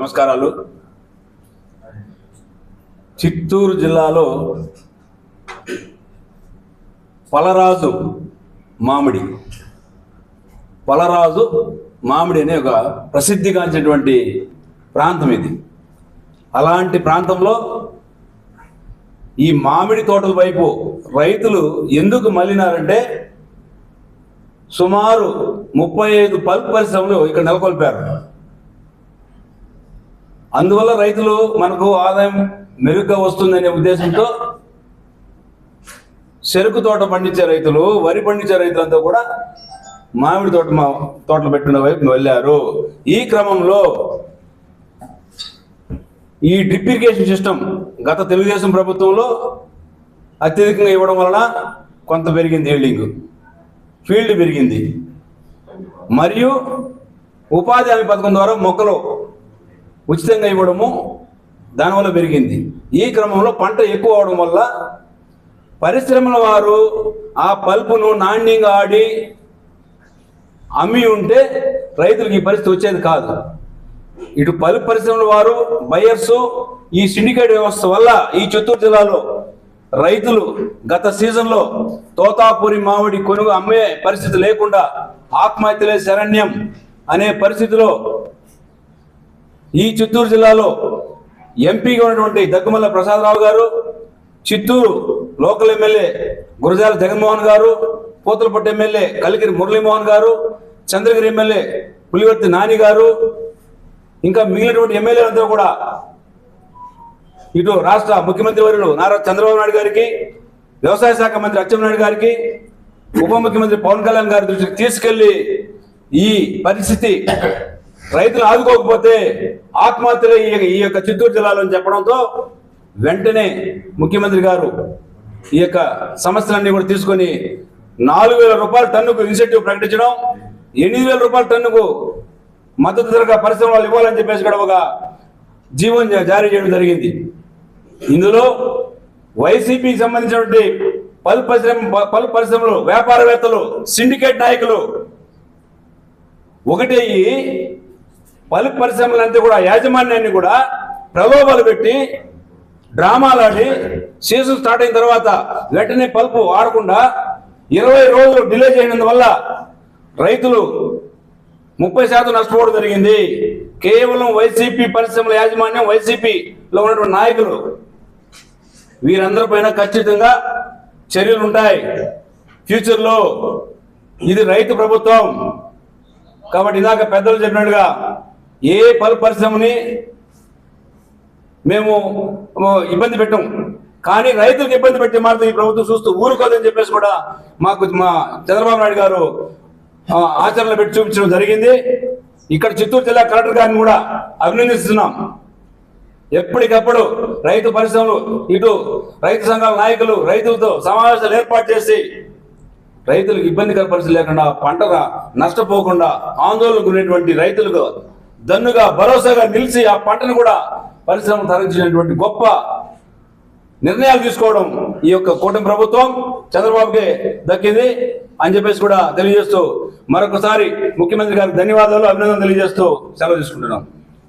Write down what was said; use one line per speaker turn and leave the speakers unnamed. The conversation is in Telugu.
నమస్కారాలు. చిత్తూరు జిల్లాలో పలరాజు మామిడి అనే ఒక ప్రసిద్ధిగాంచినటువంటి ప్రాంతం ఇది. అలాంటి ప్రాంతంలో ఈ మామిడి తోటల వైపు రైతులు ఎందుకు మళ్ళినారంటే సుమారు 35 పల్ప్ పరిశ్రమలు ఇక్కడ నెలకొల్పారు. అందువల్ల రైతులు మనకు ఆదాయం మెరుగ్గా వస్తుందనే ఉద్దేశంతో చెరుకు తోట పండించే రైతులు, వరి పండించే రైతులంతా కూడా మామిడి తోటలు పెట్టిన వైపు వెళ్ళారు. ఈ క్రమంలో ఈ డ్రిప్ ఇరిగేషన్ సిస్టమ్ గత తెలుగుదేశం ప్రభుత్వంలో అత్యధికంగా ఇవ్వడం వలన కొంత పెరిగింది, ఫీల్డ్ పెరిగింది. మరియు ఉపాధి హామీ పథకం ద్వారా మొక్కలు ఉచితంగా ఇవ్వడము దానివల్ల పెరిగింది. ఈ క్రమంలో పంట ఎక్కువ అవడం వల్ల పరిశ్రమల వారు ఆ పల్పును నాణ్యంగా ఆడి అమ్మి ఉంటే రైతులకు ఈ పరిస్థితి వచ్చేది కాదు. ఇటు పల్ప్ పరిశ్రమల వారు, బయర్స్, ఈ సిండికేట్ వ్యవస్థ వల్ల ఈ చిత్తూరు జిల్లాలో రైతులు గత సీజన్లో తోతాపురి మామిడి కొనుగో అమ్మే పరిస్థితి లేకుండా ఆత్మహత్యలే శరణ్యం అనే పరిస్థితిలో ఈ చిత్తూరు జిల్లాలో ఎంపీగా ఉన్నటువంటి దగ్గుమల్ల ప్రసాదరావు గారు, చిత్తూరు లోకల్ ఎమ్మెల్యే గురజాల జగన్మోహన్ గారు, పూతలపట్టు ఎమ్మెల్యే కలికిరి మురళీమోహన్ గారు, చంద్రగిరి ఎమ్మెల్యే పులివర్తి నాని గారు, ఇంకా మిగిలినటువంటి ఎమ్మెల్యేలందరూ కూడా ఇటు రాష్ట్ర ముఖ్యమంత్రి వర్యులు నారా చంద్రబాబు నాయుడు గారికి, వ్యవసాయ శాఖ మంత్రి అచ్చెన్నాయుడు గారికి, ఉప ముఖ్యమంత్రి పవన్ కళ్యాణ్ గారి దృష్టికి తీసుకెళ్లి ఈ పరిస్థితి రైతులు ఆదుకోకపోతే ఆత్మహత్యలే ఈ యొక్క చిత్తూరు జిల్లాలో చెప్పడంతో వెంటనే ముఖ్యమంత్రి గారు ఈ యొక్క సమస్యలన్నీ కూడా తీసుకొని 4,000 రూపాయల టన్నుకు ఇన్సెంటివ్ ప్రకటించడం, 8,000 రూపాయల టన్నుకు మద్దతు ధరగా పరిశ్రమ వాళ్ళు ఇవ్వాలని చెప్పేసి కూడా ఒక జీవో జారీ చేయడం జరిగింది. ఇందులో వైసీపీకి సంబంధించినటువంటి పలు పరిశ్రమలు, వ్యాపారవేత్తలు, సిండికేట్ నాయకులు ఒకటి పల్ప్ పరిశ్రమలంతా కూడా యాజమాన్యాన్ని కూడా ప్రలోభాలు పెట్టి డ్రామాలాడి సీజన్ స్టార్ట్ అయిన తర్వాత వెంటనే పల్పు వాడకుండా 20 రోజులు డిలే చేయనందువల్ల రైతులు 30% నష్టపోవడం జరిగింది. కేవలం వైసీపీ పరిశ్రమల యాజమాన్యం, వైసీపీలో ఉన్నటువంటి నాయకులు వీరందరి పైన ఖచ్చితంగా చర్యలు ఉంటాయి ఫ్యూచర్లో. ఇది రైతు ప్రభుత్వం కాబట్టి ఇందాక పెద్దలు చెప్పినట్టుగా ఏ పల్ప్ పరిశ్రమని మేము ఇబ్బంది పెట్టాం, కానీ రైతులకు ఇబ్బంది పెట్టే మాత్రం ఈ ప్రభుత్వం చూస్తూ ఊరుకోదని చెప్పేసి కూడా మా చంద్రబాబు నాయుడు గారు ఆచరణలో పెట్టి చూపించడం జరిగింది. ఇక్కడ చిత్తూరు జిల్లా కలెక్టర్ గారిని కూడా అభినందిస్తున్నాం. ఎప్పటికప్పుడు రైతు పరిశ్రమలు, ఇటు రైతు సంఘాల నాయకులు రైతులతో సమావేశాలు ఏర్పాటు చేసి రైతులకు ఇబ్బందికర పరిస్థితి లేకుండా, పంట నష్టపోకుండా ఆందోళనకు ఉన్నటువంటి రైతులకు దన్నుగా భరోసాగా నిలిచి ఆ పంటను కూడా పరిశ్రమలు తరలించినటువంటి గొప్ప నిర్ణయాలు తీసుకోవడం ఈ యొక్క కూటమి ప్రభుత్వం చంద్రబాబుకే దక్కింది అని చెప్పేసి కూడా తెలియజేస్తూ మరొకసారి ముఖ్యమంత్రి గారికి ధన్యవాదాలు, అభినందనలు తెలియజేస్తూ సెలవు తీసుకుంటున్నాం.